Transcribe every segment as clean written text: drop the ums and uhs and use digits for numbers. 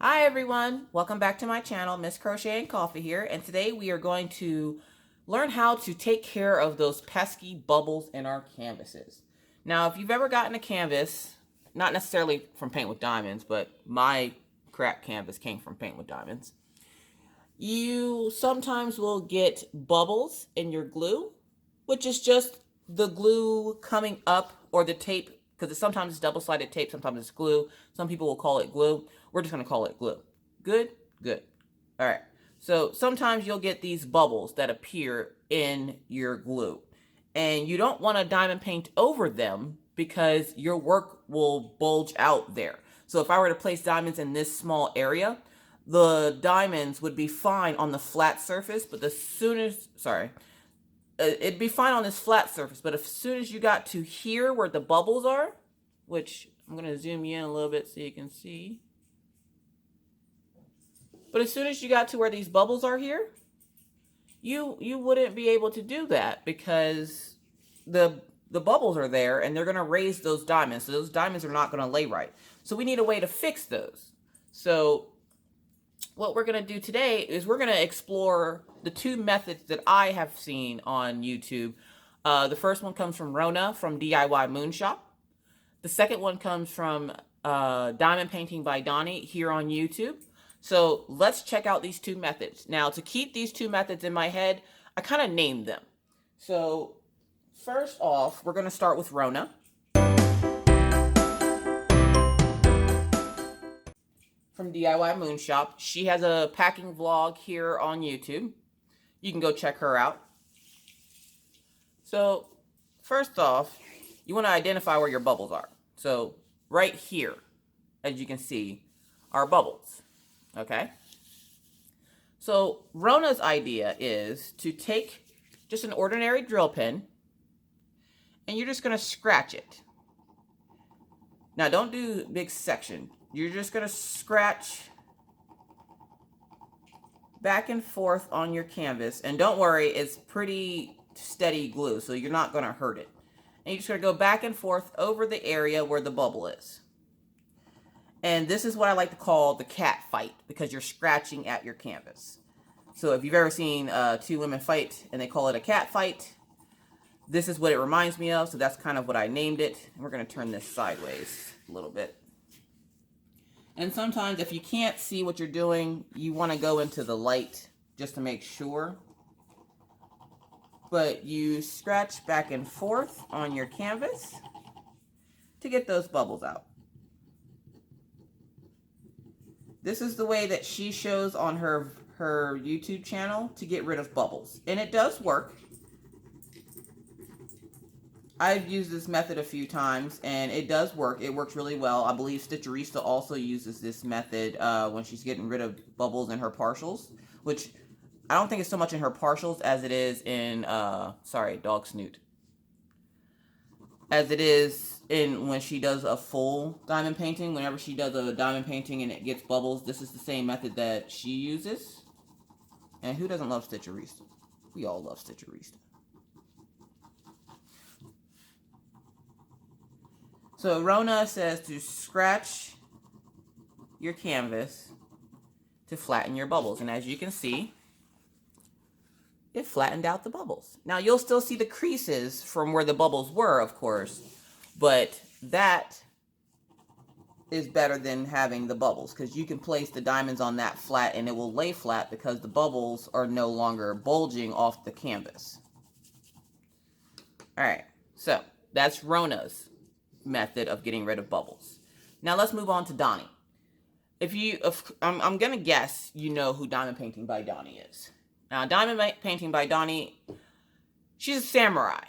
Hi everyone, welcome back to my channel, Miss Crochet and Coffee here, and today we are going to learn how to take care of those pesky bubbles in our canvases. Now, if you've ever gotten a canvas, not necessarily from Paint with Diamonds, but my crap canvas came from Paint with Diamonds, you sometimes will get bubbles in your glue, which is just the glue coming up or the tape, because sometimes it's double-sided tape, sometimes it's glue. Some people will call it glue. We're just going to call it glue. Good? Good. All right. So sometimes you'll get these bubbles that appear in your glue. And you don't want to diamond paint over them because your work will bulge out there. So if I were to place diamonds in this small area, the diamonds would be fine on the flat surface, but it'd be fine on this flat surface, but as soon as you got to here where the bubbles are, which I'm going to zoom you in a little bit so you can see. But as soon as you got to where these bubbles are here, you wouldn't be able to do that because the bubbles are there and they're going to raise those diamonds. So those diamonds are not going to lay right. So we need a way to fix those. So what we're going to do today is we're going to explore the two methods that I have seen on YouTube. The first one comes from Roanna from DIY Moonshop. The second one comes from Diamond Painting by Doni here on YouTube. So let's check out these two methods. Now, to keep these two methods in my head, I kind of named them. So first off, we're going to start with Roanna. From DIY Moonshop. She has a packing vlog here on YouTube. You can go check her out. So first off, you want to identify where your bubbles are. So right here, as you can see, are bubbles. Okay? So Rona's idea is to take just an ordinary drill pen and you're just going to scratch it. Now don't do big section. You're just going to scratch back and forth on your canvas. And don't worry, it's pretty steady glue, so you're not going to hurt it. And you're just going to go back and forth over the area where the bubble is. And this is what I like to call the cat fight, because you're scratching at your canvas. So if you've ever seen two women fight and they call it a cat fight, this is what it reminds me of. So that's kind of what I named it. And we're going to turn this sideways a little bit. And sometimes if you can't see what you're doing, you want to go into the light just to make sure. But you scratch back and forth on your canvas to get those bubbles out. This is the way that she shows on her YouTube channel to get rid of bubbles. And it does work. I've used this method a few times and it does work. It works really well. I believe Stitcherista also uses this method when she's getting rid of bubbles in her partials, which I don't think it's so much in her partials as it is in, sorry, dog snoot. As it is in when she does a full diamond painting. Whenever she does a diamond painting and it gets bubbles, this is the same method that she uses. And who doesn't love Stitcherista? We all love Stitcherista. So Roanna says to scratch your canvas to flatten your bubbles. And as you can see, it flattened out the bubbles. Now you'll still see the creases from where the bubbles were, of course, but that is better than having the bubbles because you can place the diamonds on that flat and it will lay flat because the bubbles are no longer bulging off the canvas. All right, so that's Roanna's method of getting rid of bubbles. Now let's move on to Doni. I'm gonna guess you know who Diamond Painting by Doni is. Now, Diamond Painting by Doni, she's a samurai.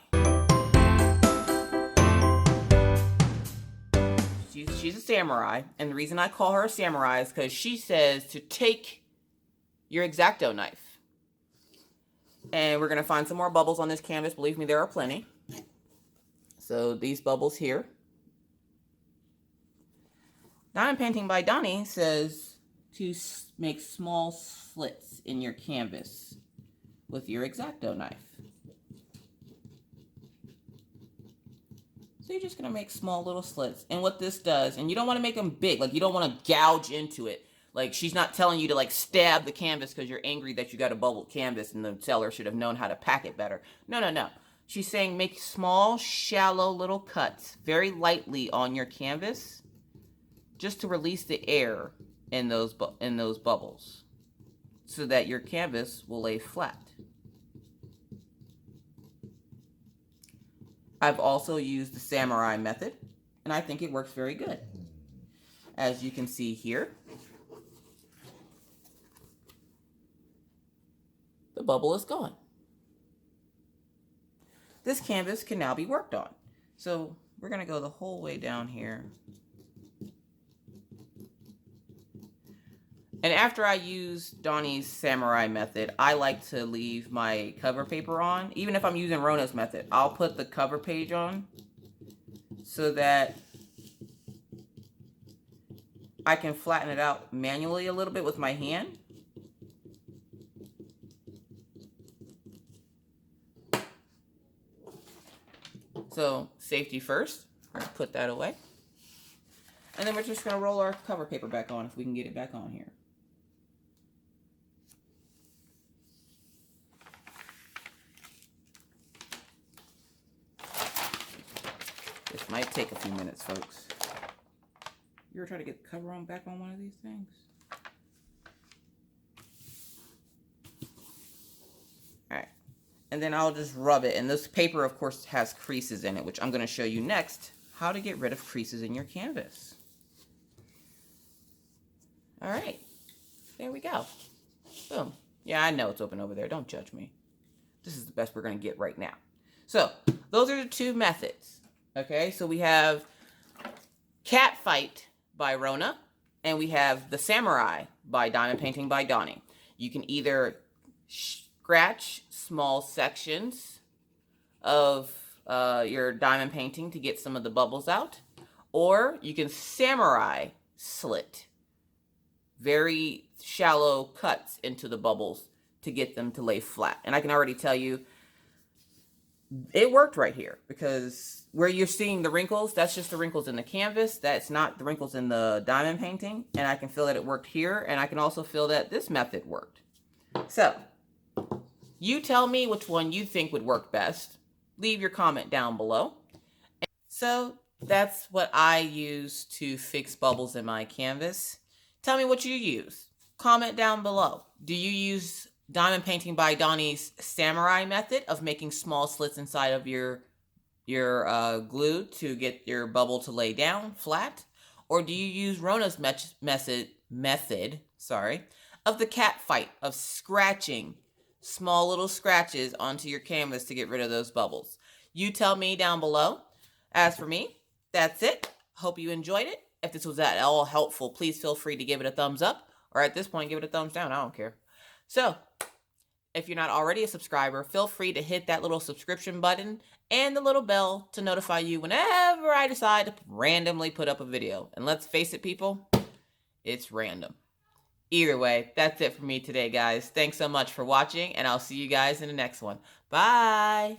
She's a samurai, and the reason I call her a samurai is because she says to take your X-Acto knife. And we're going to find some more bubbles on this canvas. Believe me, there are plenty. So these bubbles here. Diamond Painting by Doni says to make small slits in your canvas with your X-Acto knife. So you're just going to make small little slits. And what this does, and you don't want to make them big, like you don't want to gouge into it. Like, she's not telling you to, like, stab the canvas because you're angry that you got a bubbled canvas and the seller should have known how to pack it better. No, no, no. She's saying make small, shallow little cuts very lightly on your canvas just to release the air in those bubbles so that your canvas will lay flat. I've also used the samurai method, and I think it works very good. As you can see here, the bubble is gone. This canvas can now be worked on. So we're going to go the whole way down here. And after I use Doni's samurai method, I like to leave my cover paper on. Even if I'm using Roanna's method, I'll put the cover page on so that I can flatten it out manually a little bit with my hand. So safety first, let's put that away. And then we're just going to roll our cover paper back on if we can get it back on here. This might take a few minutes, folks. You ever try to get the cover on back on one of these things? Alright. And then I'll just rub it. And this paper, of course, has creases in it, which I'm going to show you next how to get rid of creases in your canvas. Alright. There we go. Boom. Yeah, I know it's open over there. Don't judge me. This is the best we're going to get right now. So, those are the two methods. Okay, so we have Cat Fight by Roanna, and we have The Samurai by Diamond Painting by Doni. You can either scratch small sections of your diamond painting to get some of the bubbles out, or you can samurai slit very shallow cuts into the bubbles to get them to lay flat. And I can already tell you, it worked right here, because where you're seeing the wrinkles, that's just the wrinkles in the canvas. That's not the wrinkles in the diamond painting. And I can feel that it worked here. And I can also feel that this method worked. So, you tell me which one you think would work best. Leave your comment down below. So, that's what I use to fix bubbles in my canvas. Tell me what you use. Comment down below. Do you use Diamond Painting by Doni's samurai method of making small slits inside of your glue to get your bubble to lay down flat? Or do you use Roanna's method of the cat fight, of scratching small little scratches onto your canvas to get rid of those bubbles? You tell me down below. As for me, that's it. Hope you enjoyed it. If this was at all helpful, please feel free to give it a thumbs up, or at this point, give it a thumbs down. I don't care. So, if you're not already a subscriber, feel free to hit that little subscription button and the little bell to notify you whenever I decide to randomly put up a video. And let's face it, people, it's random. Either way, that's it for me today, guys. Thanks so much for watching, and I'll see you guys in the next one. Bye!